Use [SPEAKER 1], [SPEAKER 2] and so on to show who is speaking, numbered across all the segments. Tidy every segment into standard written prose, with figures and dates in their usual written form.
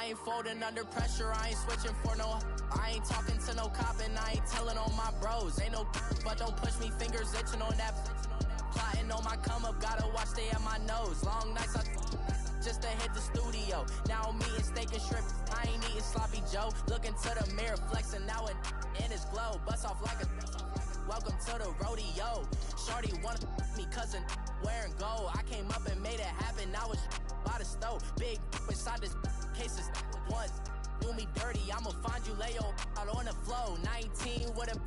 [SPEAKER 1] I ain't folding under pressure, I ain't switching for no. I ain't talking to no cop and I ain't telling on my bros. Ain't no but don't push me, fingers itching on that. Plotting on my come up, gotta watch stay at my nose. Long nights I just to hit the studio. Now I'm eating steak and shrimp, I ain't eating sloppy Joe. Looking to the mirror, flexing now and in his glow. Bust off like a welcome to the rodeo. Shorty wanna me cousin wearing gold. I came up and made it happen, now it's by the stove. Big inside this cases once. Do me dirty, I'ma find you, lay your out on the floor. 19 with a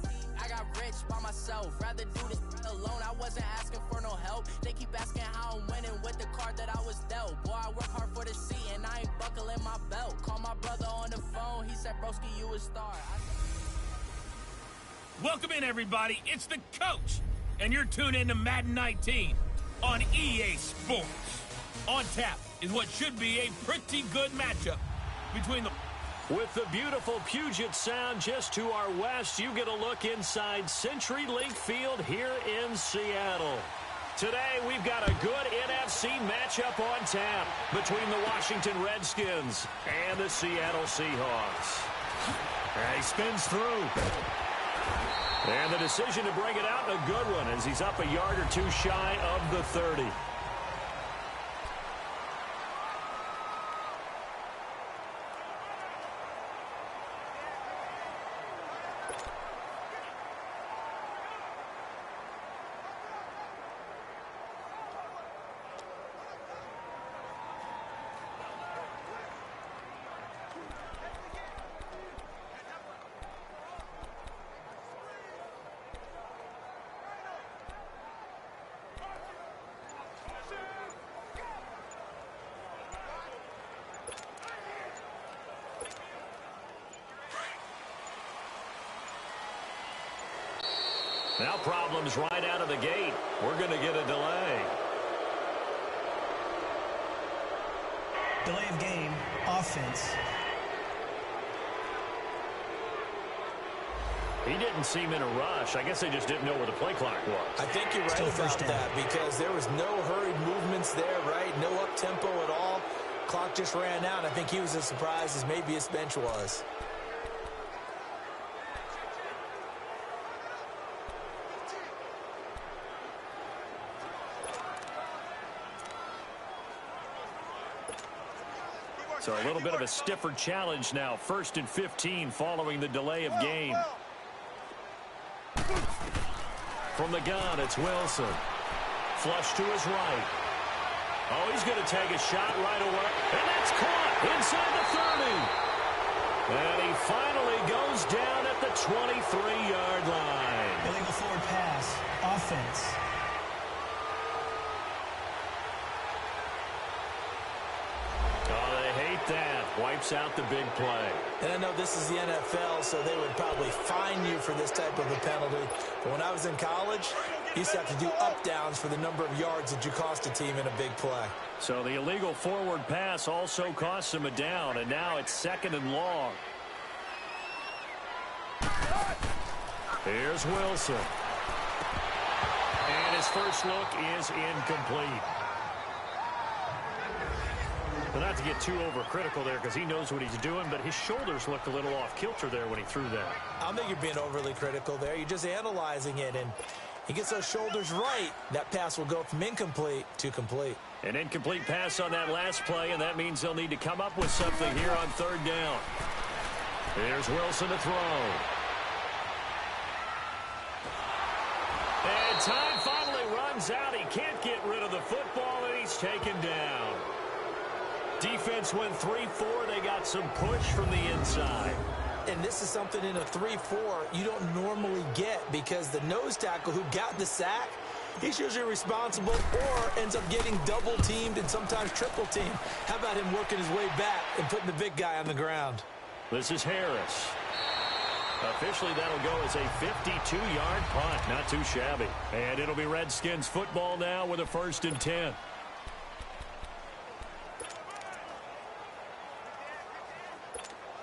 [SPEAKER 1] I got rich by myself. Rather do this alone, I wasn't asking for no help. They keep asking how I'm winning with the card that I was dealt. Boy, I work hard for the seat and I ain't buckling my belt. Call my brother on the phone, he said, broski, you a star.
[SPEAKER 2] Welcome in, everybody. It's the coach, and you're tuned in to Madden 19 on EA Sports. On tap is what should be a pretty good matchup between the...
[SPEAKER 3] With the beautiful Puget Sound just to our west, you get a look inside CenturyLink Field here in Seattle. Today, we've got a good NFC matchup on tap between the Washington Redskins and the Seattle Seahawks. He spins through. And the decision to bring it out, a good one, as he's up a yard or two shy of the 30. Now problems right out of the gate. We're going to get a delay.
[SPEAKER 4] Delay of game, offense.
[SPEAKER 3] He didn't seem in a rush. I guess they just didn't know where the play clock was.
[SPEAKER 5] I think you're right about that because there was no hurried movements there, right? No up-tempo at all. Clock just ran out. I think he was as surprised as maybe his bench was.
[SPEAKER 3] So a little bit of a stiffer challenge now. 1st and 15 following the delay of game. From the gun, it's Wilson. Flush to his right. Oh, he's going to take a shot right away. And that's caught inside the 30. And he finally goes down at the 23-yard line.
[SPEAKER 4] Illegal forward pass, offense.
[SPEAKER 3] That wipes out the big play.
[SPEAKER 5] And I know this is the NFL, so they would probably fine you for this type of a penalty. But when I was in college, you used to have to do up-downs for the number of yards that you cost a team in a big play.
[SPEAKER 3] So the illegal forward pass also costs him a down, and now it's 2nd and long. Here's Wilson. And his first look is incomplete. Well, not to get too overcritical there because he knows what he's doing, but his shoulders looked a little off kilter there when he threw that.
[SPEAKER 5] I don't think you're being overly critical there. You're just analyzing it, and he gets those shoulders right. That pass will go from incomplete to complete.
[SPEAKER 3] An incomplete pass on that last play, and that means they'll need to come up with something here on 3rd down. Here's Wilson to throw. And time finally runs out. He can't get rid of the football, and he's taken down. Defense went 3-4. They got some push from the inside.
[SPEAKER 5] And this is something in a 3-4 you don't normally get because the nose tackle who got the sack, he's usually responsible or ends up getting double-teamed and sometimes triple-teamed. How about him working his way back and putting the big guy on the ground?
[SPEAKER 3] This is Harris. Officially, that'll go as a 52-yard punt. Not too shabby. And it'll be Redskins football now with a 1st and 10.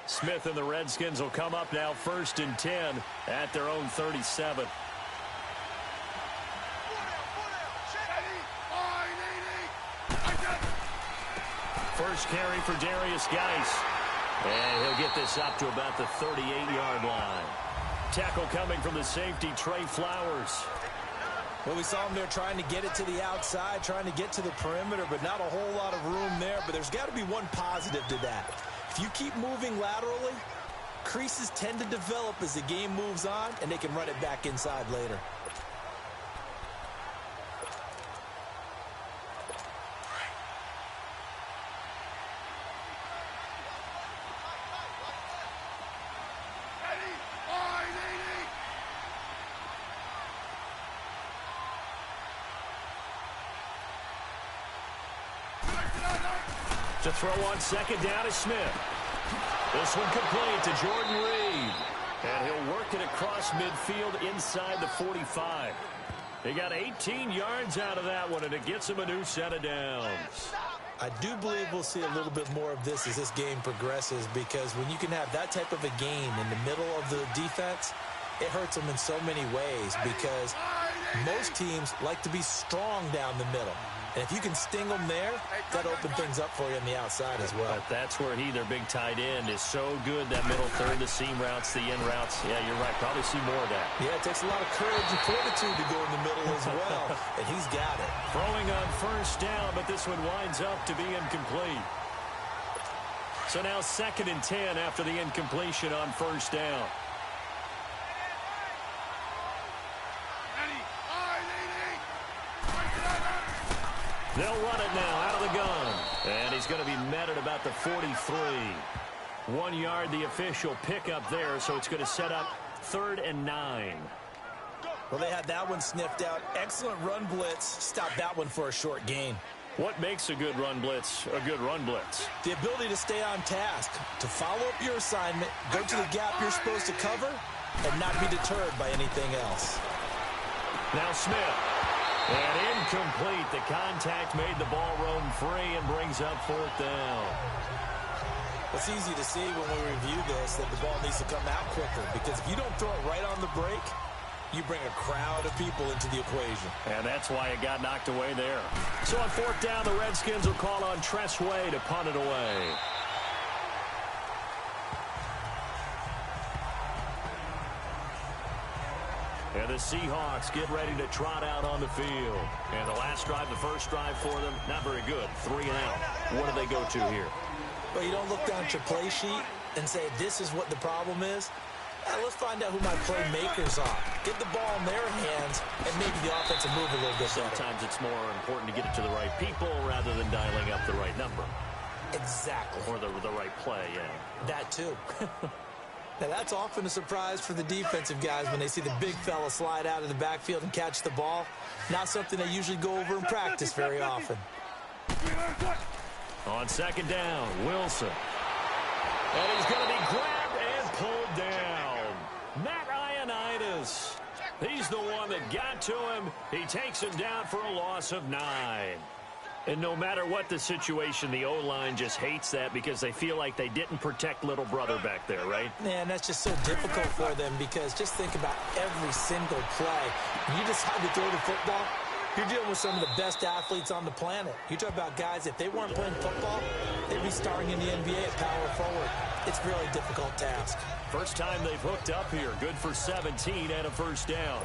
[SPEAKER 3] Smith and the Redskins will come up now 1st and 10 at their own 37. First carry for Darius Geis. And he'll get this up to about the 38-yard line. Tackle coming from the safety, Trey Flowers.
[SPEAKER 5] Well, we saw him there trying to get it to the outside, trying to get to the perimeter, but not a whole lot of room there. But there's got to be one positive to that. If you keep moving laterally, creases tend to develop as the game moves on, and they can run it back inside later.
[SPEAKER 3] To throw on second down is Smith. This one complete to Jordan Reed. And he'll work it across midfield inside the 45. He got 18 yards out of that one, and it gets him a new set of downs.
[SPEAKER 5] I do believe we'll see a little bit more of this as this game progresses, because when you can have that type of a game in the middle of the defense, it hurts them in so many ways, because most teams like to be strong down the middle. And if you can sting them there, that opens things up for you on the outside as well.
[SPEAKER 3] But that's where their big tight end, is so good, that middle third, the seam routes, the in routes. Yeah, you're right. Probably see more of that.
[SPEAKER 5] Yeah, it takes a lot of courage and fortitude to go in the middle as well. And he's got it.
[SPEAKER 3] Throwing on first down, but this one winds up to be incomplete. So now 2nd and 10 after the incompletion on first down. They'll run it now out of the gun. And he's going to be met at about the 43. 1 yard, the official pickup there, so it's going to set up 3rd and 9.
[SPEAKER 5] Well, they had that one sniffed out. Excellent run blitz. Stop that one for a short gain.
[SPEAKER 3] What makes a good run blitz a good run blitz?
[SPEAKER 5] The ability to stay on task, to follow up your assignment, go to the gap you're supposed to cover, and not be deterred by anything else.
[SPEAKER 3] Now Smith. And incomplete. The contact made the ball roam free and brings up 4th down.
[SPEAKER 5] It's easy to see when we review this that the ball needs to come out quicker, because if you don't throw it right on the break, you bring a crowd of people into the equation.
[SPEAKER 3] And that's why it got knocked away there. So on 4th down, the Redskins will call on Tress Way to punt it away. And the Seahawks get ready to trot out on the field. And the last drive, the first drive for them, not very good. 3 and out. What do they go to here?
[SPEAKER 5] Well, you don't look down at your play sheet and say, this is what the problem is. Let's find out who my playmakers are. Get the ball in their hands, and maybe the offense will move a little bit better.
[SPEAKER 3] Sometimes it's more important to get it to the right people rather than dialing up the right number.
[SPEAKER 5] Exactly.
[SPEAKER 3] Or the right play, yeah.
[SPEAKER 5] That too. Now, that's often a surprise for the defensive guys when they see the big fella slide out of the backfield and catch the ball. Not something they usually go over in practice very often.
[SPEAKER 3] On 2nd down, Wilson. And he's going to be grabbed and pulled down. Matt Ioannidis. He's the one that got to him. He takes him down for a loss of 9. And no matter what the situation, the O-line just hates that because they feel like they didn't protect little brother back there, right?
[SPEAKER 5] Man, that's just so difficult for them, because just think about every single play. When you decide to throw the football, you're dealing with some of the best athletes on the planet. You talk about guys, if they weren't playing football, they'd be starring in the NBA at power forward. It's a really difficult task.
[SPEAKER 3] First time they've hooked up here. Good for 17 and a first down.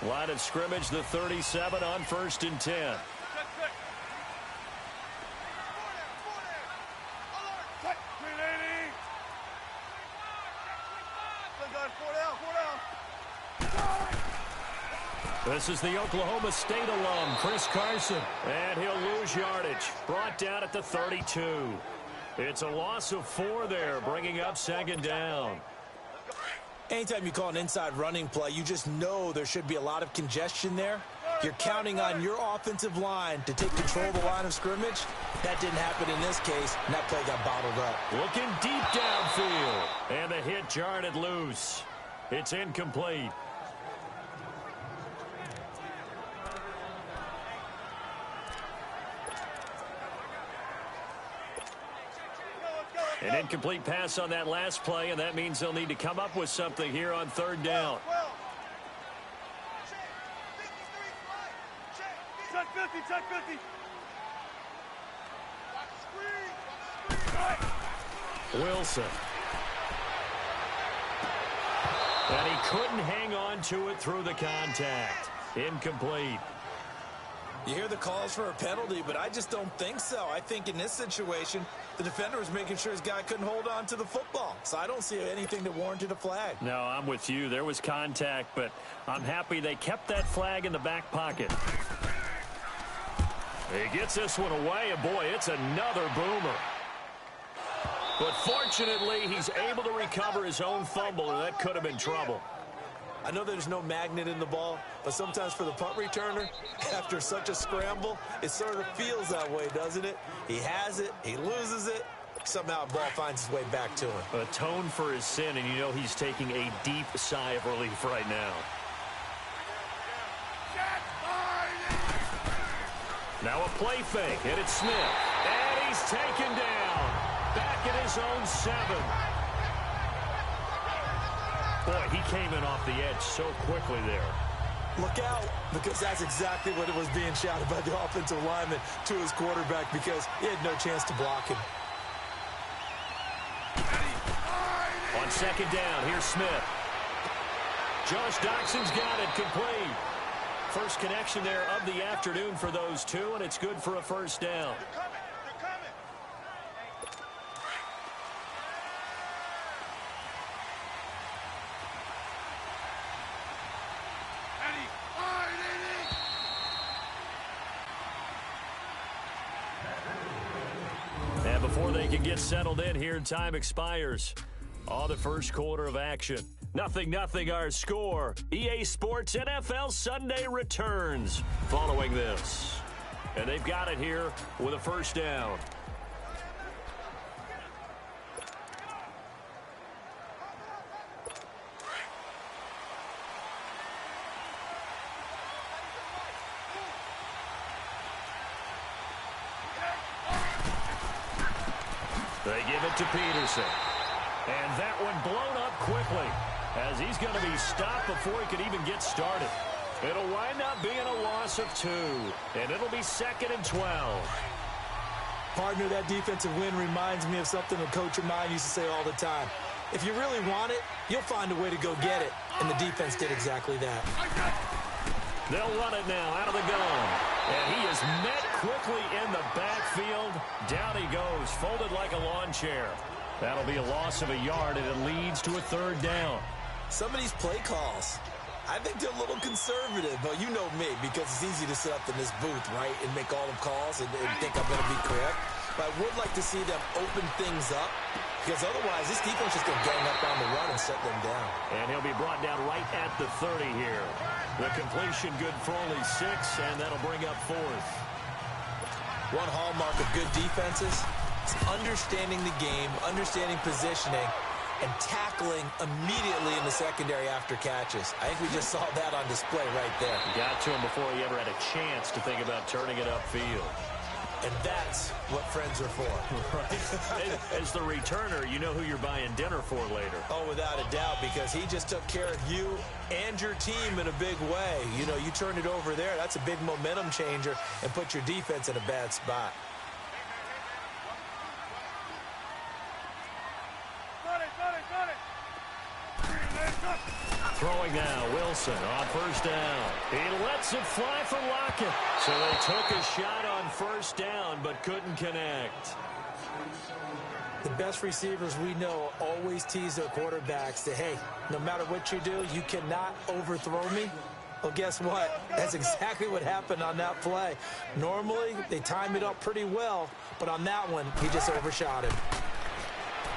[SPEAKER 3] Line of scrimmage, the 37 on 1st and 10. This is the Oklahoma State alum, Chris Carson. And he'll lose yardage. Brought down at the 32. It's a loss of 4 there, bringing up 2nd down.
[SPEAKER 5] Anytime you call an inside running play, you just know there should be a lot of congestion there. You're counting on your offensive line to take control of the line of scrimmage. That didn't happen in this case, and that play got bottled up.
[SPEAKER 3] Looking deep downfield. And the hit jarred it loose. It's incomplete. An incomplete pass on that last play, and that means they'll need to come up with something here on 3rd down.
[SPEAKER 6] Check 50, check 50.
[SPEAKER 3] Wilson. And he couldn't hang on to it through the contact. Incomplete.
[SPEAKER 5] You hear the calls for a penalty, but I just don't think so. I think in this situation, the defender was making sure his guy couldn't hold on to the football. So I don't see anything that warranted a flag.
[SPEAKER 3] No, I'm with you. There was contact, but I'm happy they kept that flag in the back pocket. He gets this one away, and boy, it's another boomer. But fortunately, he's able to recover his own fumble, and that could have been trouble.
[SPEAKER 5] I know there's no magnet in the ball, but sometimes for the punt returner, after such a scramble, it sort of feels that way, doesn't it? He has it, he loses it, somehow the ball finds its way back to him.
[SPEAKER 3] Atone for his sin, and you know he's taking a deep sigh of relief right now. Now a play fake, and it's Smith. And he's taken down. Back at his own 7. Boy, he came in off the edge so quickly there.
[SPEAKER 5] Look out, because that's exactly what it was being shouted by the offensive lineman to his quarterback, because he had no chance to block him.
[SPEAKER 3] On second down, here's Smith. Josh Doxson's got it, complete. First connection there of the afternoon for those two, and it's good for a first down. And before they can get settled in here, time expires on the first quarter of action. 0-0 our score. EA Sports NFL Sunday returns following this. And they've got it here with a first down. They give it to Peterson. And that one blown up quickly, as he's going to be stopped before he could even get started. It'll wind up being a loss of 2, and it'll be 2nd and 12.
[SPEAKER 5] Partner, that defensive win reminds me of something a coach of mine used to say all the time. If you really want it, you'll find a way to go get it, and the defense did exactly that.
[SPEAKER 3] They'll run it now out of the gun, and he is met quickly in the backfield. Down he goes, folded like a lawn chair. That'll be a loss of a yard, and it leads to a 3rd down.
[SPEAKER 5] Some of these play calls, I think they're a little conservative, but you know me, because it's easy to sit up in this booth, right, and make all the calls and think I'm going to be correct. But I would like to see them open things up, because otherwise this defense is going to gang up on the run and set them down.
[SPEAKER 3] And he'll be brought down right at the 30 here. The completion good for only 6, and that'll bring up 4th.
[SPEAKER 5] One hallmark of good defenses is understanding the game, understanding positioning, and tackling immediately in the secondary after catches. I think we just saw that on display right there.
[SPEAKER 3] Got to him before he ever had a chance to think about turning it upfield.
[SPEAKER 5] And that's what friends are for.
[SPEAKER 3] Right. As the returner, you know who you're buying dinner for later.
[SPEAKER 5] Oh, without a doubt, because he just took care of you and your team in a big way. You know, you turn it over there, that's a big momentum changer, and put your defense in a bad spot.
[SPEAKER 3] Throwing now, Wilson on first down. He lets it fly for Lockett. So they took a shot on first down, but couldn't connect.
[SPEAKER 5] The best receivers we know always tease their quarterbacks that, hey, no matter what you do, you cannot overthrow me. Well, guess what? That's exactly what happened on that play. Normally, they time it up pretty well, but on that one, he just overshot him.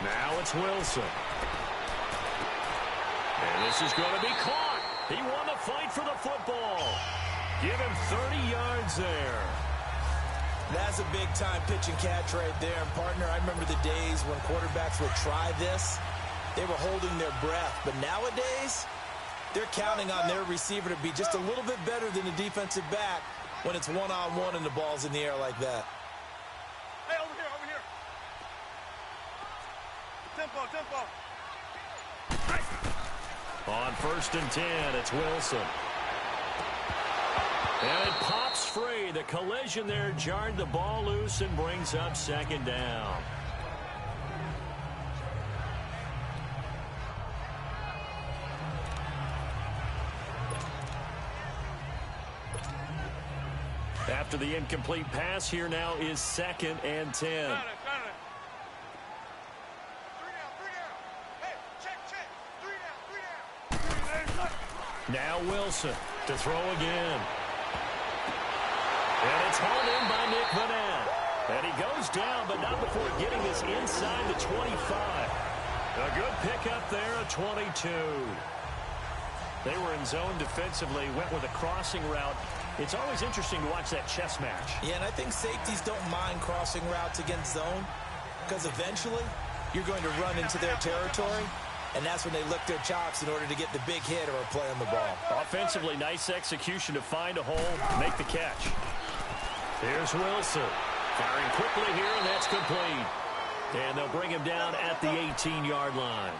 [SPEAKER 3] Now it's Wilson. And this is going to be caught. He won the fight for the football. Give him 30 yards there.
[SPEAKER 5] That's a big-time pitch and catch right there. And, partner, I remember the days when quarterbacks would try this. They were holding their breath. But nowadays, they're counting on their receiver to be just a little bit better than the defensive back when it's one-on-one and the ball's in the air like that.
[SPEAKER 6] Hey, over here. Tempo.
[SPEAKER 3] On 1st and 10, it's Wilson. And it pops free. The collision there jarred the ball loose and brings up second down. After the incomplete pass, here now is 2nd and 10. Now Wilson to throw again. And it's hauled in by Nick Vanette. And he goes down, but not before getting this inside the 25. A good pickup there, a 22. They were in zone defensively, went with a crossing route. It's always interesting to watch that chess match.
[SPEAKER 5] Yeah, and I think safeties don't mind crossing routes against zone because eventually you're going to run into their territory, and that's when they lick their chops in order to get the big hit or a play on the ball.
[SPEAKER 3] Offensively, nice execution to find a hole, make the catch. Here's Wilson. Firing quickly here, and that's complete. And they'll bring him down at the 18-yard line.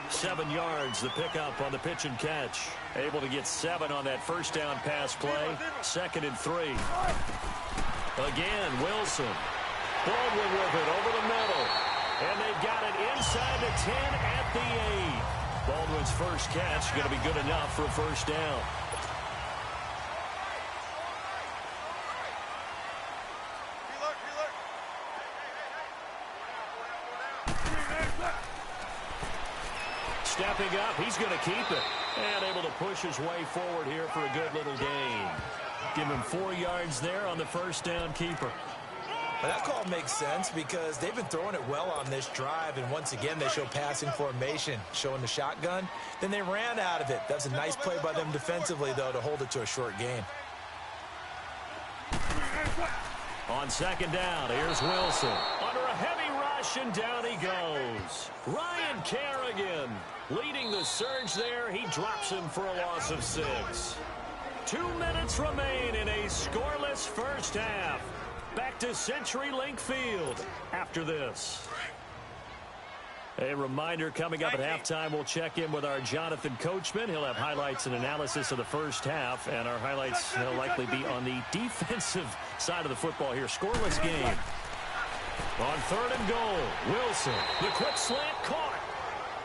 [SPEAKER 3] 7 yards, the pickup on the pitch and catch. Able to get 7 on that first down pass play. 2nd and 3. Again, Wilson. Baldwin with it over the middle. And they've got it inside the 10 at the 8. Baldwin's first catch going to be good enough for a first down. Stepping up, he's going to keep it. And able to push his way forward here for a good little gain. Give him 4 yards there on the first down keeper.
[SPEAKER 5] But that call makes sense because they've been throwing it well on this drive, and once again they show passing formation, showing the shotgun. Then they ran out of it. That's a nice play by them defensively, though, to hold it to a short gain.
[SPEAKER 3] On 2nd down, here's Wilson. Under a heavy rush, and down he goes. Ryan Kerrigan leading the surge there. He drops him for a loss of 6. 2 minutes remain in a scoreless first half. Back to CenturyLink Field after this. A reminder coming up at halftime, we'll check in with our Jonathan Coachman. He'll have highlights and analysis of the first half, and our highlights will likely be on the defensive side of the football here. Scoreless game. On 3rd and goal, Wilson, the quick slant caught.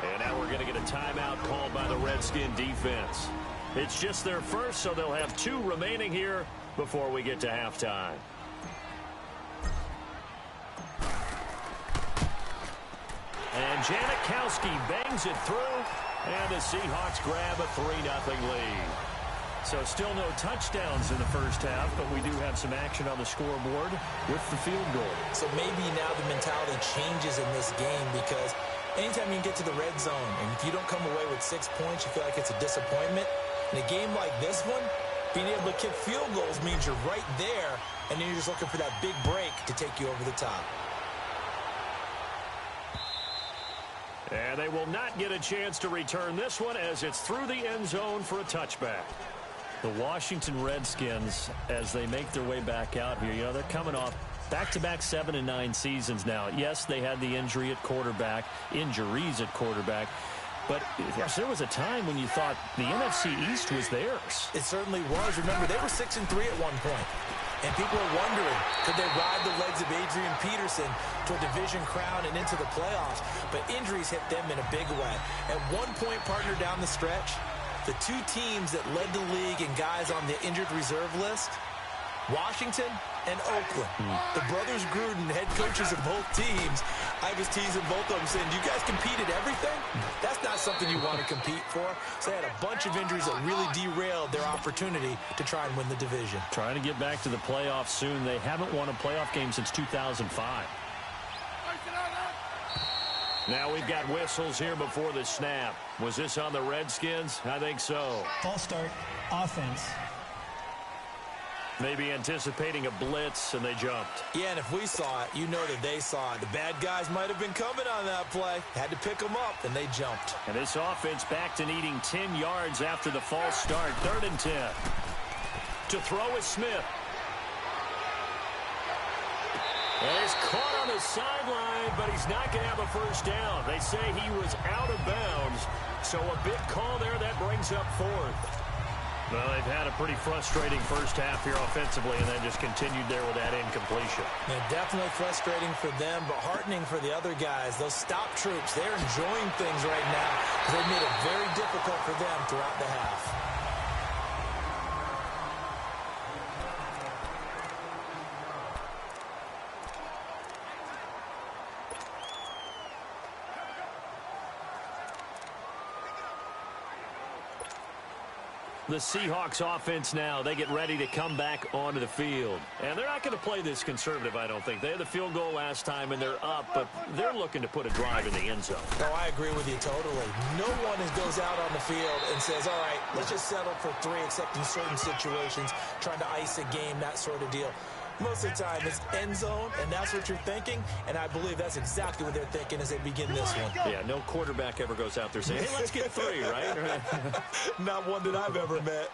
[SPEAKER 3] And now we're going to get a timeout called by the Redskin defense. It's just their first, so they'll have 2 remaining here before we get to halftime. And Janikowski bangs it through, and the Seahawks grab a 3-0 lead. So still no touchdowns in the first half, but we do have some action on the scoreboard with the field goal.
[SPEAKER 5] So maybe now the mentality changes in this game because anytime you can get to the red zone, and if you don't come away with 6 points, you feel like it's a disappointment. In a game like this one, being able to kick field goals means you're right there, and then you're just looking for that big break to take you over the top.
[SPEAKER 3] And they will not get a chance to return this one as it's through the end zone for a touchback. The Washington Redskins, as they make their way back out here, you know, they're coming off back-to-back 7 and 9 seasons now. Yes, they had the injuries at quarterback, but yes, there was a time when you thought the NFC East was theirs.
[SPEAKER 5] It certainly was. Remember, they were 6 and 3 at one point. And people are wondering, could they ride the legs of Adrian Peterson to a division crown and into the playoffs? But injuries hit them in a big way. At one point, partner, down the stretch, the 2 teams that led the league and guys on the injured reserve list, Washington and Oakland. The brothers Gruden, head coaches of both teams, I was teasing both of them saying, do you guys compete at everything? That's not something you want to compete for. So they had a bunch of injuries that really derailed their opportunity to try and win the division.
[SPEAKER 3] Trying to get back to the playoffs soon. They haven't won a playoff game since 2005. Now we've got whistles here before the snap. Was this on the Redskins? I think so.
[SPEAKER 4] False start, offense.
[SPEAKER 3] Maybe anticipating a blitz, and they jumped.
[SPEAKER 5] Yeah, and if we saw it, you know that they saw it. The bad guys might have been coming on that play. Had to pick them up, and they jumped.
[SPEAKER 3] And this offense back to needing 10 yards after the false start. 3rd and 10. To throw is Smith. And he's caught on the sideline, but he's not going to have a first down. They say he was out of bounds, so a big call there that brings up 4th. Well, they've had a pretty frustrating first half here offensively and then just continued there with that incompletion.
[SPEAKER 5] Yeah, definitely frustrating for them, but heartening for the other guys. Those stop troops, they're enjoying things right now because they've made it very difficult for them throughout the half.
[SPEAKER 3] The Seahawks offense now, they get ready to come back onto the field. And they're not going to play this conservative, I don't think. They had the field goal last time, and they're up, but they're looking to put a drive in the end zone.
[SPEAKER 5] Oh, I agree with you totally. No one goes out on the field and says, all right, let's just settle for 3, except in certain situations, trying to ice a game, that sort of deal. Most of the time, it's end zone, and that's what you're thinking, and I believe that's exactly what they're thinking as they begin this one.
[SPEAKER 3] Yeah, no quarterback ever goes out there saying, hey, let's get 3, right?
[SPEAKER 5] Not one that I've ever met.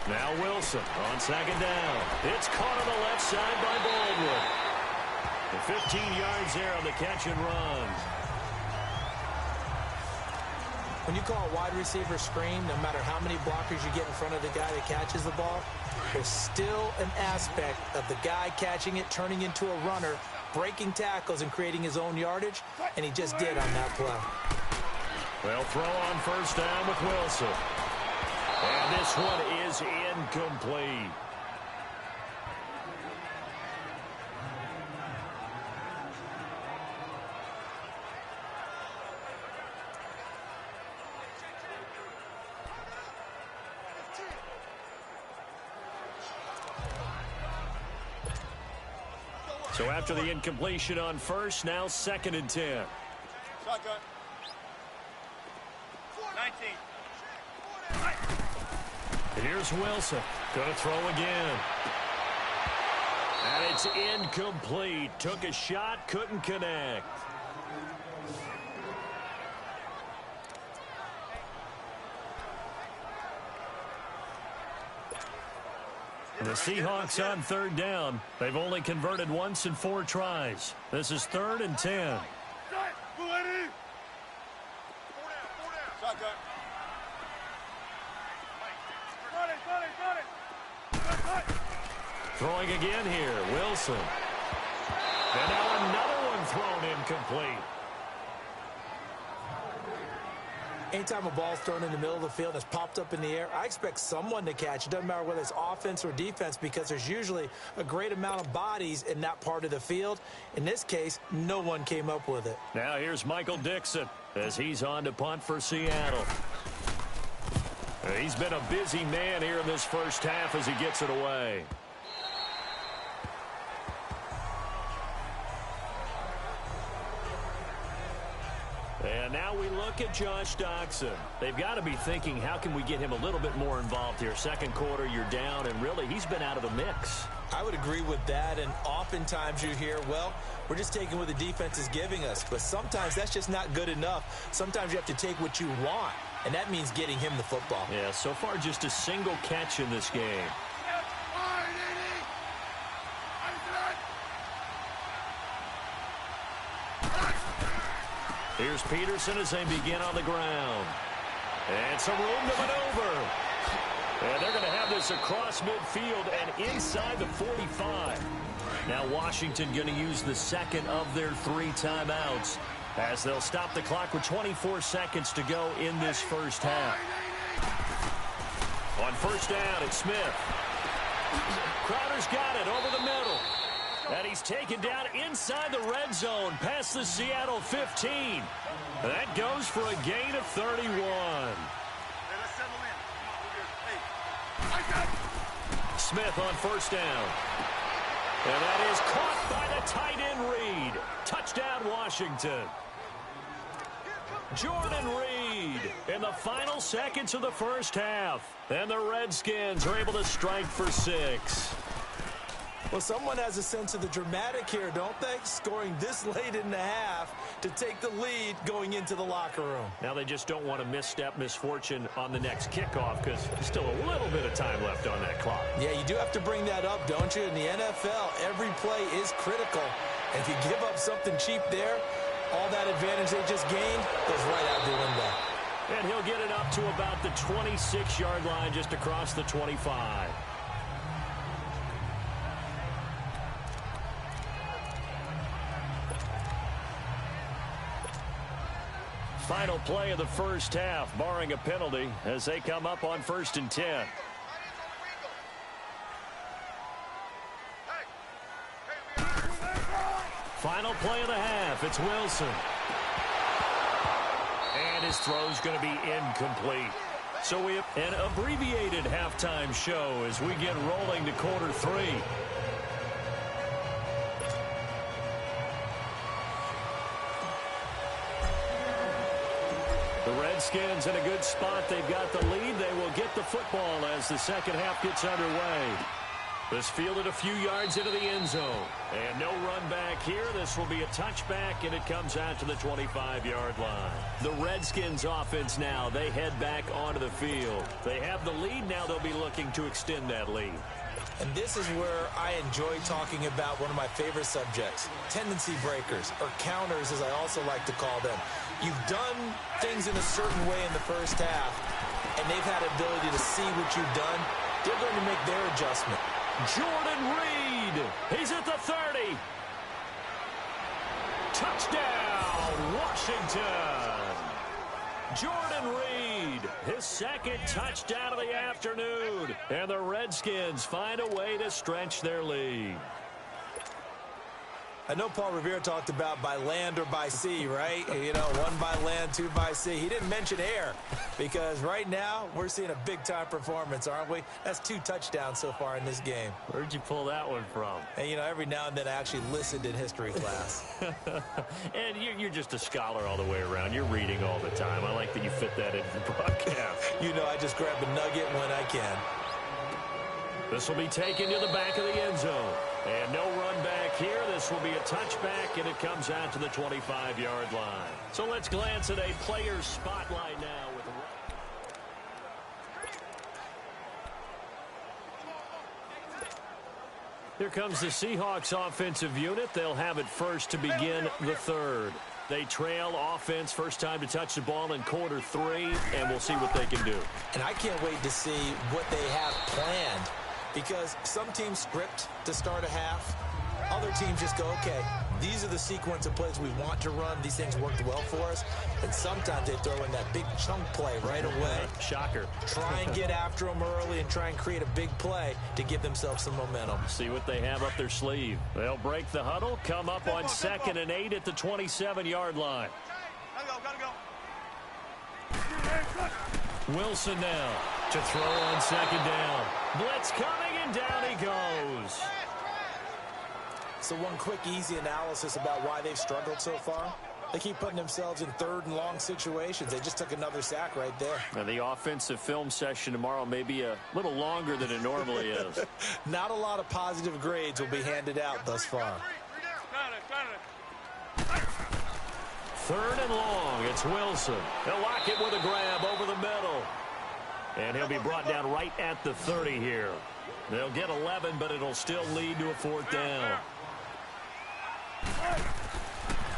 [SPEAKER 3] Now Wilson on second down. It's caught on the left side by Baldwin. And 15 yards there on the catch and run.
[SPEAKER 5] When you call a wide receiver screen, no matter how many blockers you get in front of the guy that catches the ball, there's still an aspect of the guy catching it, turning into a runner, breaking tackles and creating his own yardage, and he just did on that play.
[SPEAKER 3] Well, throw on first down with Wilson. And this one is incomplete. So after the incompletion on first, now 2nd and 10.
[SPEAKER 6] Shotgun. 19.
[SPEAKER 3] Here's Wilson. Gonna throw again. And it's incomplete. Took a shot, couldn't connect. The Seahawks on 3rd down. They've only converted once in 4 tries. This is 3rd and 10.
[SPEAKER 6] Shotgun.
[SPEAKER 3] Throwing again here, Wilson. And now another one thrown incomplete.
[SPEAKER 5] Anytime a ball's thrown in the middle of the field and it's popped up in the air, I expect someone to catch it. Doesn't matter whether it's offense or defense, because there's usually a great amount of bodies in that part of the field. In this case, no one came up with it.
[SPEAKER 3] Now here's Michael Dixon as he's on to punt for Seattle. He's been a busy man here in this first half as he gets it away. And now we look at Josh Doxson. They've got to be thinking, how can we get him a little bit more involved here? Second quarter, you're down, and really, he's been out of the mix.
[SPEAKER 5] I would agree with that, and oftentimes you hear, well, we're just taking what the defense is giving us. But sometimes that's just not good enough. Sometimes you have to take what you want, and that means getting him the football.
[SPEAKER 3] Yeah, so far just a single catch in this game. Here's Peterson as they begin on the ground. And some room to maneuver. And they're going to have this across midfield and inside the 45. Now Washington going to use the second of their 3 timeouts as they'll stop the clock with 24 seconds to go in this first half. On first down, it's Smith. Crowder's got it over the middle. And he's taken down inside the red zone past the Seattle 15. That goes for a gain of 31. Smith on first down. And that is caught by the tight end Reed. Touchdown Washington. Jordan Reed in the final seconds of the first half. And the Redskins are able to strike for 6.
[SPEAKER 5] Well, someone has a sense of the dramatic here, don't they? Scoring this late in the half to take the lead going into the locker room.
[SPEAKER 3] Now they just don't want to misstep misfortune on the next kickoff because there's still a little bit of time left on that clock.
[SPEAKER 5] Yeah, you do have to bring that up, don't you? In the NFL, every play is critical. And if you give up something cheap there, all that advantage they just gained goes right out the window.
[SPEAKER 3] And he'll get it up to about the 26-yard line, just across the 25. Final play of the first half, barring a penalty, as they come up on 1st and 10. Final play of the half, it's Wilson. And his throw's going to be incomplete. So we have an abbreviated halftime show as we get rolling to quarter 3. The Redskins in a good spot. They've got the lead. They will get the football as the second half gets underway. This fielded a few yards into the end zone. And no run back here. This will be a touchback, and it comes out to the 25-yard line. The Redskins offense now, they head back onto the field. They have the lead. Now they'll be looking to extend that lead.
[SPEAKER 5] And this is where I enjoy talking about one of my favorite subjects, tendency breakers, or counters as I also like to call them. You've done things in a certain way in the first half, and they've had the ability to see what you've done. They're going to make their adjustment.
[SPEAKER 3] Jordan Reed, he's at the 30. Touchdown, Washington. Jordan Reed, his second touchdown of the afternoon. And the Redskins find a way to stretch their lead.
[SPEAKER 5] I know Paul Revere talked about by land or by sea, right? You know, 1 by land, 2 by sea. He didn't mention air because right now we're seeing a big-time performance, aren't we? That's 2 touchdowns so far in this game.
[SPEAKER 3] Where'd you pull that one from?
[SPEAKER 5] And, you know, every now and then I actually listened in history class.
[SPEAKER 3] And you're just a scholar all the way around. You're reading all the time. I like that you fit that into the broadcast.
[SPEAKER 5] You know, I just grab a nugget when I can.
[SPEAKER 3] This will be taken to the back of the end zone. And no run back here. This will be a touchback, and it comes out to the 25-yard line. So let's glance at a player's spotlight now. Here comes the Seahawks offensive unit. They'll have it first to begin the third. They trail offense, first time to touch the ball in quarter 3, and we'll see what they can do.
[SPEAKER 5] And I can't wait to see what they have planned. Because some teams script to start a half. Other teams just go, okay, these are the sequence of plays we want to run. These things worked well for us. And sometimes they throw in that big chunk play right away.
[SPEAKER 3] Shocker.
[SPEAKER 5] Try and get after them early and try and create a big play to give themselves some momentum.
[SPEAKER 3] See what they have up their sleeve. They'll break the huddle, come up on 2nd and 8 at the 27-yard line.
[SPEAKER 6] Gotta go.
[SPEAKER 3] Wilson now to throw on 2nd down. Blitz coming, and down he goes.
[SPEAKER 5] So one quick, easy analysis about why they've struggled so far. They keep putting themselves in 3rd and long situations. They just took another sack right there.
[SPEAKER 3] And the offensive film session tomorrow may be a little longer than it normally is.
[SPEAKER 5] Not a lot of positive grades will be handed out thus far.
[SPEAKER 3] 3rd and long, it's Wilson. He'll lock it with a grab over the middle. And he'll be brought down right at the 30 here. They'll get 11, but it'll still lead to a 4th down.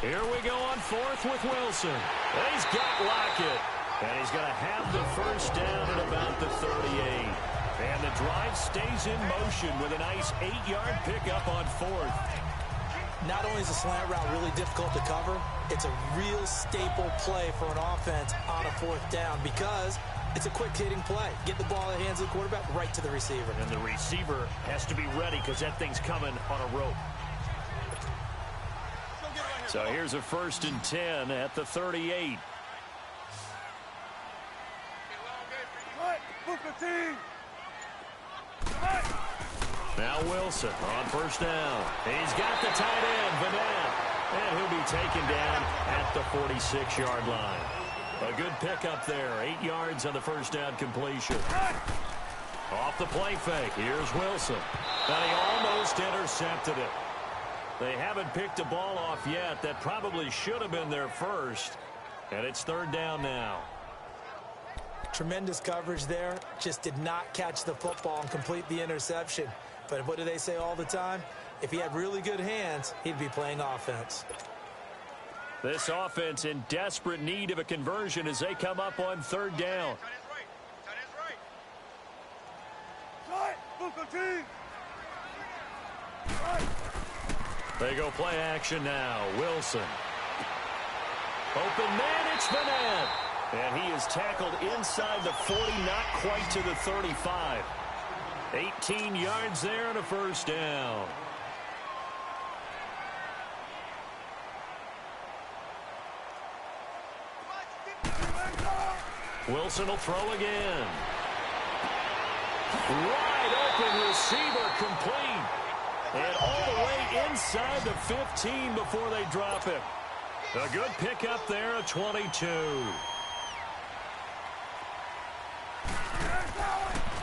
[SPEAKER 3] Here we go on 4th with Wilson. And he's got Lockett. And he's going to have the first down at about the 38. And the drive stays in motion with a nice 8-yard pickup on 4th.
[SPEAKER 5] Not only is the slant route really difficult to cover, it's a real staple play for an offense on a 4th down because it's a quick-hitting play. Get the ball in the hands of the quarterback right to the receiver.
[SPEAKER 3] And the receiver has to be ready because that thing's coming on a rope. So here's a 1st and 10 at the 38. Now Wilson on 1st down. He's got the tight end, Vanette. And he'll be taken down at the 46-yard line. A good pickup there. 8 yards on the 1st down completion. Off the play fake. Here's Wilson. And he almost intercepted it. They haven't picked a ball off yet. That probably should have been their first. And it's 3rd down now.
[SPEAKER 5] Tremendous coverage there. Just did not catch the football and complete the interception. But what do they say all the time? If he had really good hands, he'd be playing offense.
[SPEAKER 3] This offense in desperate need of a conversion as they come up on third down. They go play action now. Wilson. Open man, it's Vanette. And he is tackled inside the 40, not quite to the 35. 18 yards there and a first down. Wilson will throw again. Wide open receiver, complete. And all the way inside the 15 before they drop it. A good pickup there, a 22.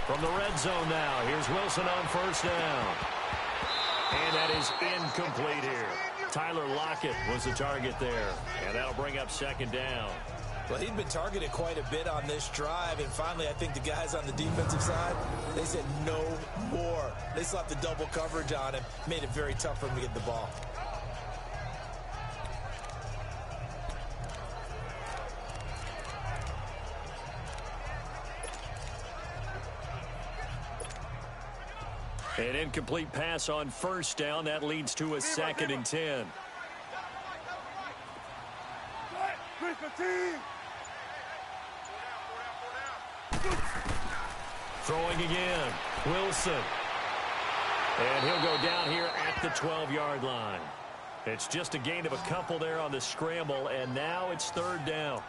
[SPEAKER 3] From the red zone now, here's Wilson on first down. And that is incomplete here. Tyler Lockett was the target there. And that'll bring up second down.
[SPEAKER 5] Well, he'd been targeted quite a bit on this drive, and finally I think the guys on the defensive side, they said no more. They slapped the double coverage on him, made it very tough for him to get the ball.
[SPEAKER 3] An incomplete pass on first down. That leads to a second and 10. Throwing again. Wilson. And he'll go down here at the 12-yard line. It's just a gain of a couple there on the scramble, and now it's third down.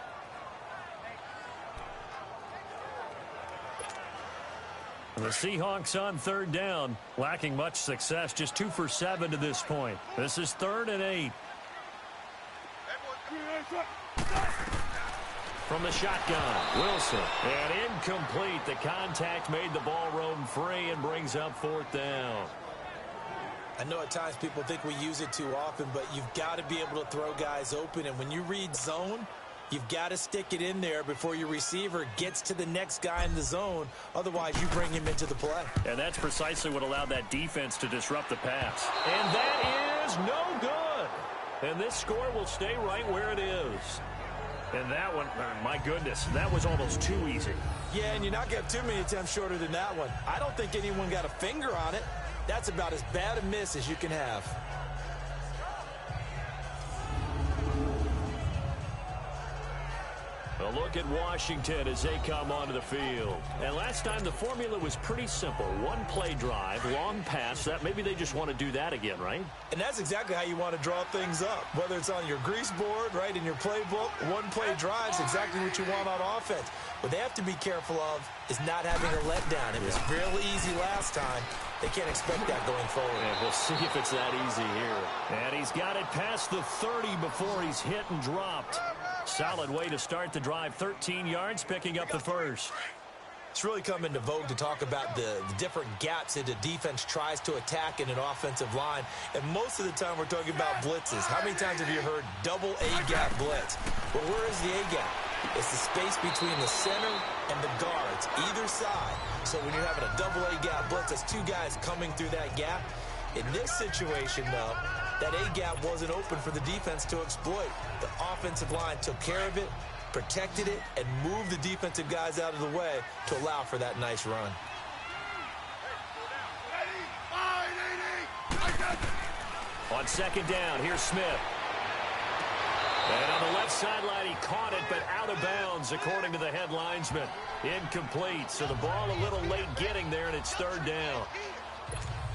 [SPEAKER 3] The Seahawks on third down, lacking much success, just 2 for 7 to this point. This is 3rd and 8. From the shotgun, Wilson. And incomplete. The contact made the ball roam free and brings up 4th down.
[SPEAKER 5] I know at times people think we use it too often, but you've got to be able to throw guys open. And when you read zone, you've got to stick it in there before your receiver gets to the next guy in the zone. Otherwise, you bring him into the play.
[SPEAKER 3] And that's precisely what allowed that defense to disrupt the pass. And that is no good. And this score will stay right where it is. And that one, my goodness, that was almost too easy.
[SPEAKER 5] Yeah, and you're not going to have too many attempts shorter than that one. I don't think anyone got a finger on it. That's about as bad a miss as you can have.
[SPEAKER 3] A look at Washington as they come onto the field. And last time the formula was pretty simple. One play drive, long pass. That maybe they just want to do that again, right?
[SPEAKER 5] And that's exactly how you want to draw things up. Whether it's on your grease board, right, in your playbook, one play drive is exactly what you want on offense. What they have to be careful of is not having a letdown. It was real easy last time. They can't expect that going forward.
[SPEAKER 3] And we'll see if it's that easy here. And he's got it past the 30 before he's hit and dropped. Solid way to start the drive. 13 yards, picking up the first.
[SPEAKER 5] It's really come into vogue to talk about the different gaps that a defense tries to attack in an offensive line. And most of the time we're talking about blitzes. How many times have you heard double A-gap blitz? Well, where is the A-gap? It's the space between the center and the guards, either side. So when you're having a double A-gap blitz, that's 2 guys coming through that gap. In this situation, though, that A-gap wasn't open for the defense to exploit. The offensive line took care of it, protected it, and moved the defensive guys out of the way to allow for that nice run.
[SPEAKER 3] On second down, here's Smith. And on the left sideline, he caught it, but out of bounds, according to the head linesman. Incomplete, so the ball a little late getting there, and it's third down.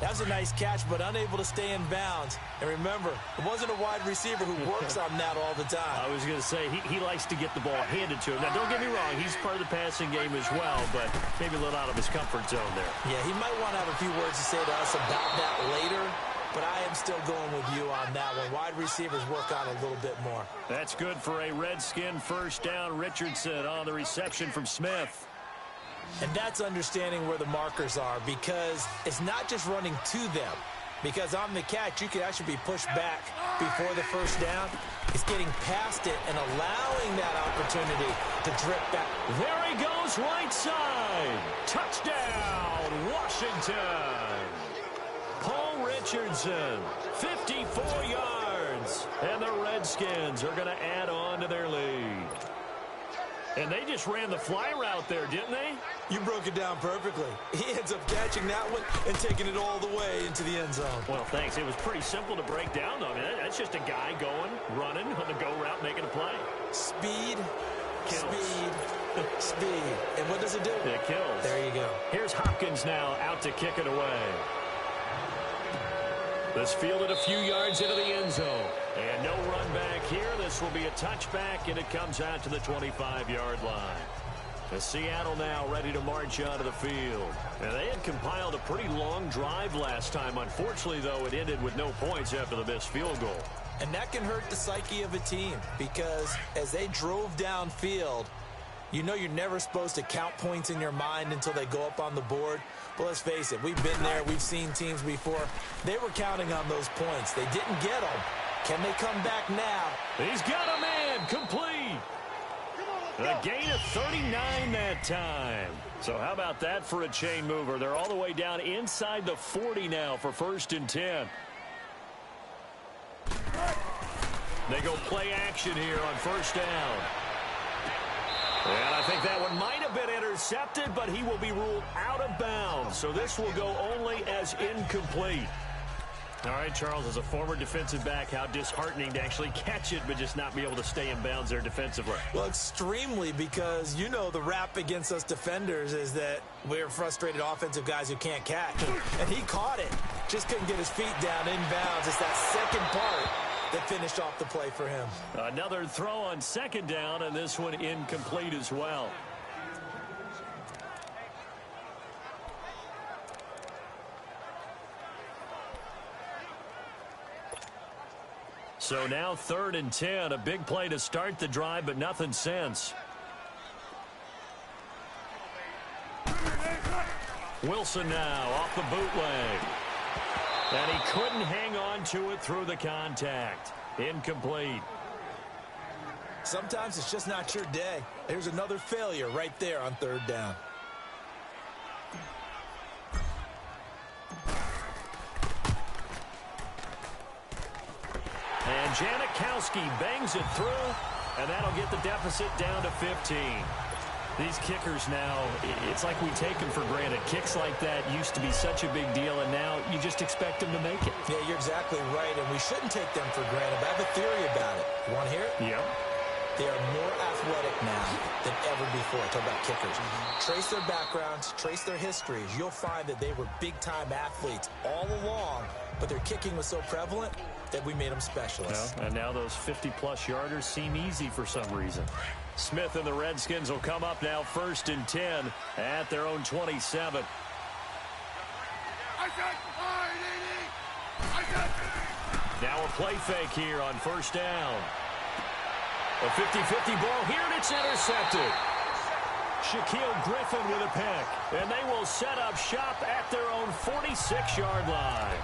[SPEAKER 5] That was a nice catch, but unable to stay in bounds. And remember, it wasn't a wide receiver who works on that all the time.
[SPEAKER 3] I was going to say, he likes to get the ball handed to him. Now, don't get me wrong, he's part of the passing game as well, but maybe a little out of his comfort zone there.
[SPEAKER 5] Yeah, he might want to have a few words to say to us about that later, but I am still going with you on that one. Wide receivers work on it a little bit more.
[SPEAKER 3] That's good for a Redskin first down. Richardson on the reception from Smith.
[SPEAKER 5] And that's understanding where the markers are, because it's not just running to them. Because on the catch, you could actually be pushed back before the first down. It's getting past it and allowing that opportunity to drip back.
[SPEAKER 3] There he goes, right side. Touchdown, Washington. Paul Richardson, 54 yards. yards. And the Redskins are going to add on to their lead. And they just ran the fly route there, didn't they?
[SPEAKER 5] You broke it down perfectly. He ends up catching that one and taking it all the way into the end zone.
[SPEAKER 3] Well, thanks. It was pretty simple to break down, though. I mean, that's just a guy going, running on the go route, making a play.
[SPEAKER 5] Speed,
[SPEAKER 3] Kills.
[SPEAKER 5] speed, speed. And what does it do?
[SPEAKER 3] It kills.
[SPEAKER 5] There you go.
[SPEAKER 3] Here's Hopkins now out to kick it away. This fielded a few yards into the end zone. And no run back here. This will be a touchback, and it comes out to the 25-yard line. The Seattle now ready to march onto the field. And they had compiled a pretty long drive last time. Unfortunately, though, it ended with no points after the missed field goal.
[SPEAKER 5] And that can hurt the psyche of a team because as they drove downfield, you know you're never supposed to count points in your mind until they go up on the board. But let's face it, we've been there. We've seen teams before. They were counting on those points. They didn't get them. Can they come back now?
[SPEAKER 3] He's got a man complete. A gain of 39 that time. So how about that for a chain mover? They're all the way down inside the 40 now for 1st and 10. They go play action here on 1st down. And I think that one might have been intercepted, but he will be ruled out of bounds. So this will go only as incomplete. All right, Charles, as a former defensive back, how disheartening to actually catch it but just not be able to stay in bounds there defensively.
[SPEAKER 5] Well, extremely, because you know the rap against us defenders is that we're frustrated offensive guys who can't catch. And he caught it. Just couldn't get his feet down in bounds. It's that second part that finished off the play for him.
[SPEAKER 3] Another throw on 2nd down, and this one incomplete as well. So now 3rd and 10, a big play to start the drive, but nothing since. Wilson now off the bootleg. And he couldn't hang on to it through the contact. Incomplete.
[SPEAKER 5] Sometimes it's just not your day. There's another failure right there on 3rd down.
[SPEAKER 3] And Janikowski bangs it through, and that'll get the deficit down to 15. These kickers now, it's like we take them for granted. Kicks like that used to be such a big deal, and now you just expect them to make it.
[SPEAKER 5] Yeah, you're exactly right, and we shouldn't take them for granted. But I have a theory about it. You want to hear it?
[SPEAKER 3] Yep.
[SPEAKER 5] They are more athletic now than ever before. Talk about kickers. Trace their backgrounds, trace their histories. You'll find that they were big-time athletes all along, but their kicking was so prevalent that we made them specialists.
[SPEAKER 3] Well, and now those 50-plus yarders seem easy for some reason. Smith and the Redskins will come up now 1st and 10 at their own 27. Now a play fake here on 1st down. A 50-50 ball here, and it's intercepted. Shaquille Griffin with a pick, and they will set up shop at their own 46-yard line.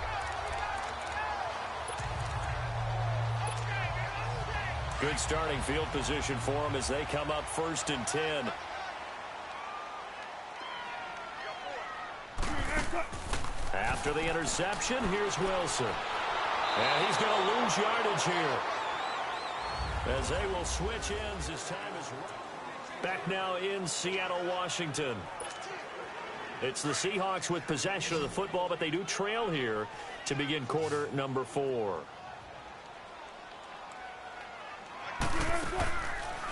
[SPEAKER 3] Good starting field position for them as they come up 1st and 10. After the interception, here's Wilson. And he's going to lose yardage here, as they will switch ends as time is running. Back now in Seattle, Washington. It's the Seahawks with possession of the football, but they do trail here to begin quarter number 4.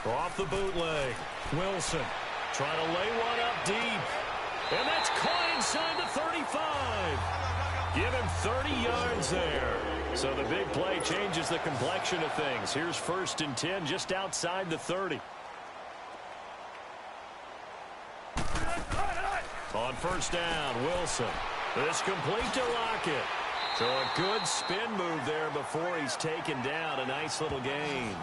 [SPEAKER 3] Off the bootleg, Wilson trying to lay one up deep. And that's caught inside the 35. Give him 30 yards there. So the big play changes the complexion of things. Here's 1st and 10 just outside the 30. On 1st down, Wilson. This complete to Lockett. So a good spin move there before he's taken down. A nice little gain.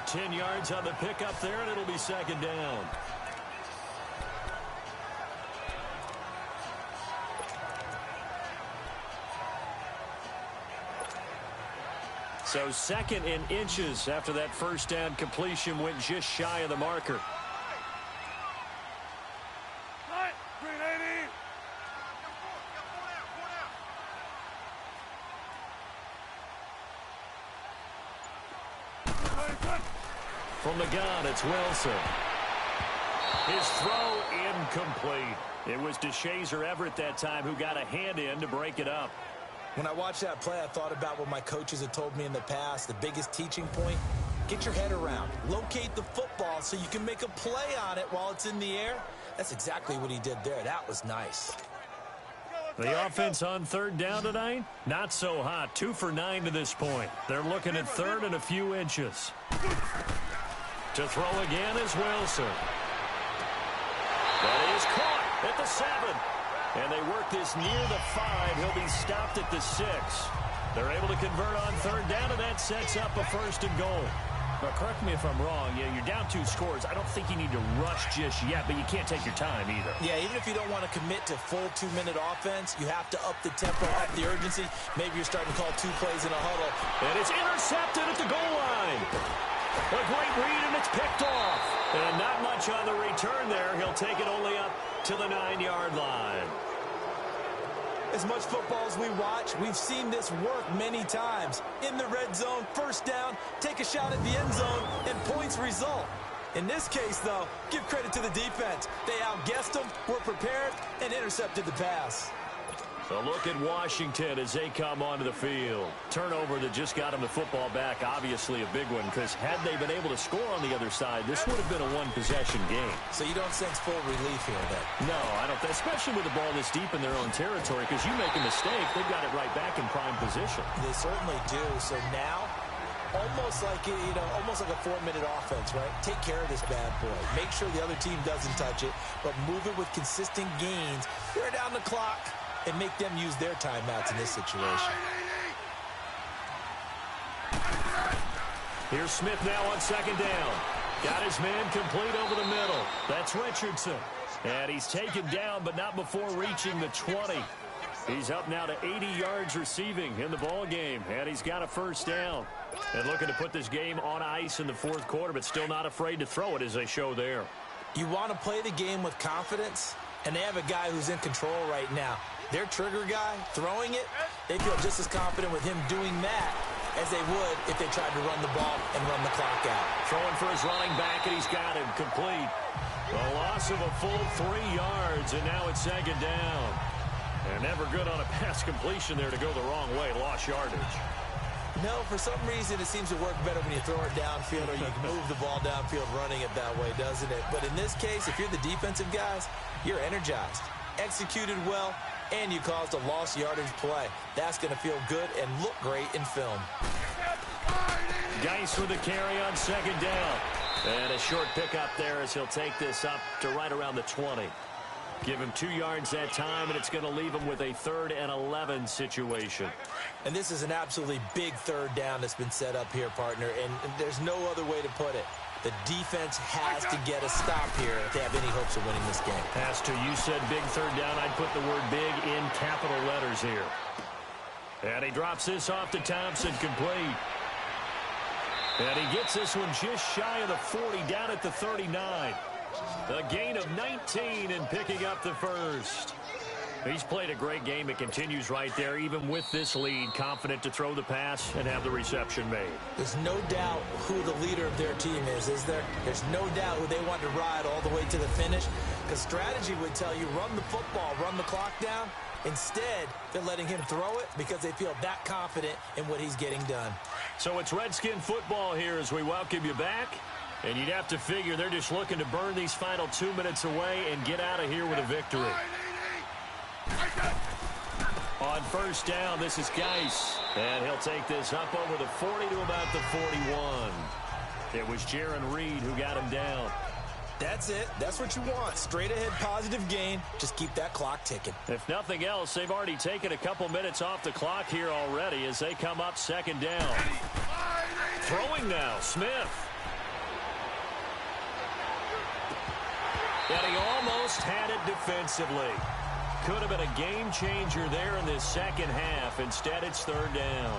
[SPEAKER 3] 10 yards on the pickup there, and it'll be 2nd down. So 2nd in inches after that 1st down completion went just shy of the marker. From the gun, it's Wilson. His throw incomplete. It was DeShazer Everett that time who got a hand in to break it up.
[SPEAKER 5] When I watched that play, I thought about what my coaches had told me in the past. The biggest teaching point, get your head around. Locate the football so you can make a play on it while it's in the air. That's exactly what he did there. That was nice.
[SPEAKER 3] The offense on third down tonight, not so hot. 2 for 9 to this point. They're looking at third and a few inches. To throw again is Wilson. That is caught at the 7. And they work this near the 5. He'll be stopped at the 6. They're able to convert on third down, and that sets up a 1st and goal.
[SPEAKER 2] But correct me if I'm wrong. Yeah, you're down 2 scores. I don't think you need to rush just yet, but you can't take your time either.
[SPEAKER 5] Yeah, even if you don't want to commit to full 2-minute offense, you have to up the tempo, up the urgency. Maybe you're starting to call 2 plays in a huddle.
[SPEAKER 3] And it's intercepted at the goal line. A great read, and it's picked off. And not much on the return there. He'll take it only up to the 9-yard line.
[SPEAKER 5] As much football as we watch, we've seen this work many times. In the red zone, first down, take a shot at the end zone, and points result. In this case, though, give credit to the defense. They outguessed them, were prepared, and intercepted the pass.
[SPEAKER 3] A look at Washington as they come onto the field. Turnover that just got them the football back, obviously a big one, because had they been able to score on the other side, this would have been a one-possession game.
[SPEAKER 5] So you don't sense full relief here, then?
[SPEAKER 3] No, I don't, especially with the ball this deep in their own territory, because you make a mistake, they've got it right back in prime position.
[SPEAKER 5] They certainly do. So now, almost like a 4-minute offense, right? Take care of this bad boy. Make sure the other team doesn't touch it, but move it with consistent gains. Wear down the clock and make them use their timeouts in this situation.
[SPEAKER 3] Here's Smith now on 2nd down. Got his man complete over the middle. That's Richardson. And he's taken down, but not before reaching the 20. He's up now to 80 yards receiving in the ball game, and he's got a 1st down. And looking to put this game on ice in the 4th quarter, but still not afraid to throw it as they show there.
[SPEAKER 5] You want to play the game with confidence, and they have a guy who's in control right now. Their trigger guy, throwing it, they feel just as confident with him doing that as they would if they tried to run the ball and run the clock out.
[SPEAKER 3] Throwing for his running back, and he's got him complete. A loss of a full 3 yards, and now it's 2nd down. And never good on a pass completion there to go the wrong way. Lost yardage.
[SPEAKER 5] No, for some reason it seems to work better when you throw it downfield or you can move the ball downfield running it that way, doesn't it? But in this case, if you're the defensive guys, you're energized, executed well, and you caused a lost yardage play. That's going to feel good and look great in film.
[SPEAKER 3] Geis with the carry on 2nd down. And a short pickup there as he'll take this up to right around the 20. Give him 2 yards that time, and it's going to leave him with a 3rd and 11 situation.
[SPEAKER 5] And this is an absolutely big 3rd down that's been set up here, partner, and there's no other way to put it. The defense has to get a stop here if they have any hopes of winning this game.
[SPEAKER 3] Pastor, you said big 3rd down. I'd put the word big in capital letters here. And he drops this off to Thompson, complete. And he gets this one just shy of the 40, down at the 39. A gain of 19 and picking up the 1st. He's played a great game. It continues right there, even with this lead, confident to throw the pass and have the reception made.
[SPEAKER 5] There's no doubt who the leader of their team is there? There's no doubt who they want to ride all the way to the finish, because strategy would tell you run the football, run the clock down. Instead, they're letting him throw it because they feel that confident in what he's getting done.
[SPEAKER 3] So it's Redskin football here as we welcome you back. And you'd have to figure they're just looking to burn these final 2 minutes away and get out of here with a victory. On 1st down, this is Geis. And he'll take this up over the 40 to about the 41. It was Jaron Reed who got him down.
[SPEAKER 5] That's it. That's what you want. Straight ahead positive gain. Just keep that clock ticking.
[SPEAKER 3] If nothing else, they've already taken a couple minutes off the clock here already as they come up 2nd down. Throwing now, Smith. And he almost had it defensively. Could have been a game changer there in this 2nd half. Instead, it's 3rd down.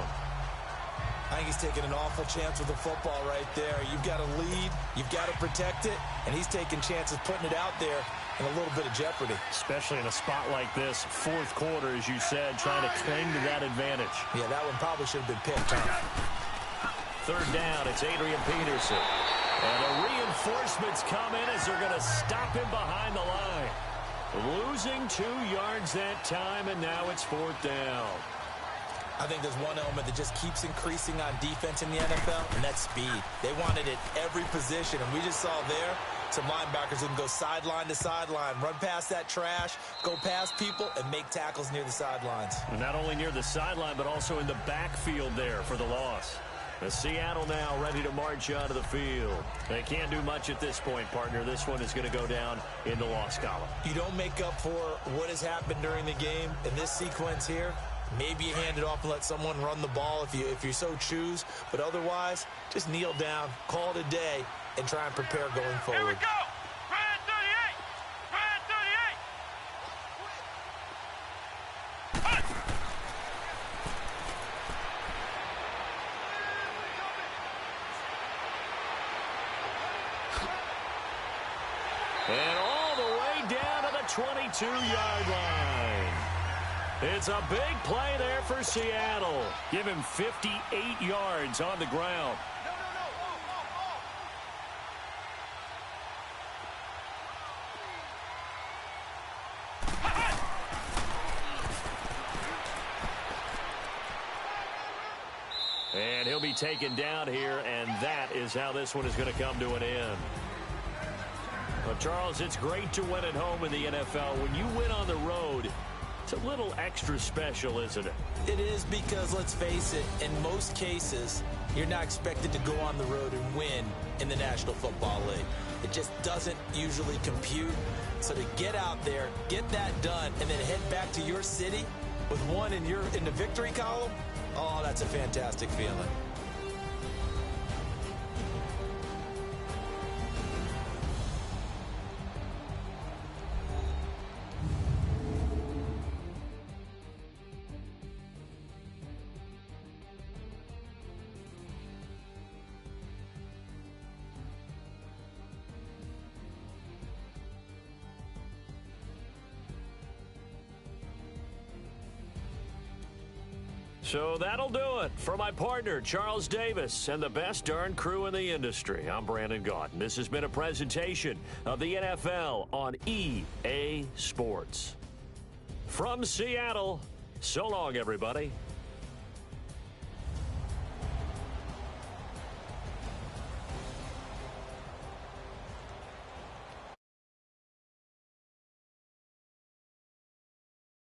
[SPEAKER 5] I think he's taking an awful chance with the football right there. You've got to lead, you've got to protect it, and he's taking chances putting it out there in a little bit of jeopardy.
[SPEAKER 3] Especially in a spot like this, 4th quarter, as you said, trying to cling to that advantage.
[SPEAKER 5] Yeah, that one probably should have been picked, huh?
[SPEAKER 3] Third down, it's Adrian Peterson. And the reinforcements come in as they're going to stop him behind the line. Losing 2 yards that time, and now it's 4th down.
[SPEAKER 5] I think there's one element that just keeps increasing on defense in the NFL, and that's speed. They want it at every position, and we just saw there some linebackers who can go sideline to sideline, run past that trash, go past people, and make tackles near the sidelines.
[SPEAKER 3] Not only near the sideline, but also in the backfield there for the loss. The Seattle now ready to march onto the field. They can't do much at this point, partner. This one is going to go down in the loss column.
[SPEAKER 5] You don't make up for what has happened during the game in this sequence here. Maybe you hand it off and let someone run the ball if you so choose. But otherwise, just kneel down, call it a day, and try and prepare going forward.
[SPEAKER 6] Here we go. Brand 38. Brand 38.
[SPEAKER 3] And all the way down to the 22-yard line. It's a big play there for Seattle. Give him 58 yards on the ground. And he'll be taken down here, and that is how this one is going to come to an end. Well, Charles, it's great to win at home in the NFL. When you win on the road, it's a little extra special, isn't it?
[SPEAKER 5] It is, because, let's face it, in most cases, you're not expected to go on the road and win in the National Football League. It just doesn't usually compute. So to get out there, get that done, and then head back to your city with one in the victory column, oh, that's a fantastic feeling.
[SPEAKER 3] So that'll do it for my partner, Charles Davis, and the best darn crew in the industry. I'm Brandon Gaudin. This has been a presentation of the NFL on EA Sports. From Seattle, so long, everybody.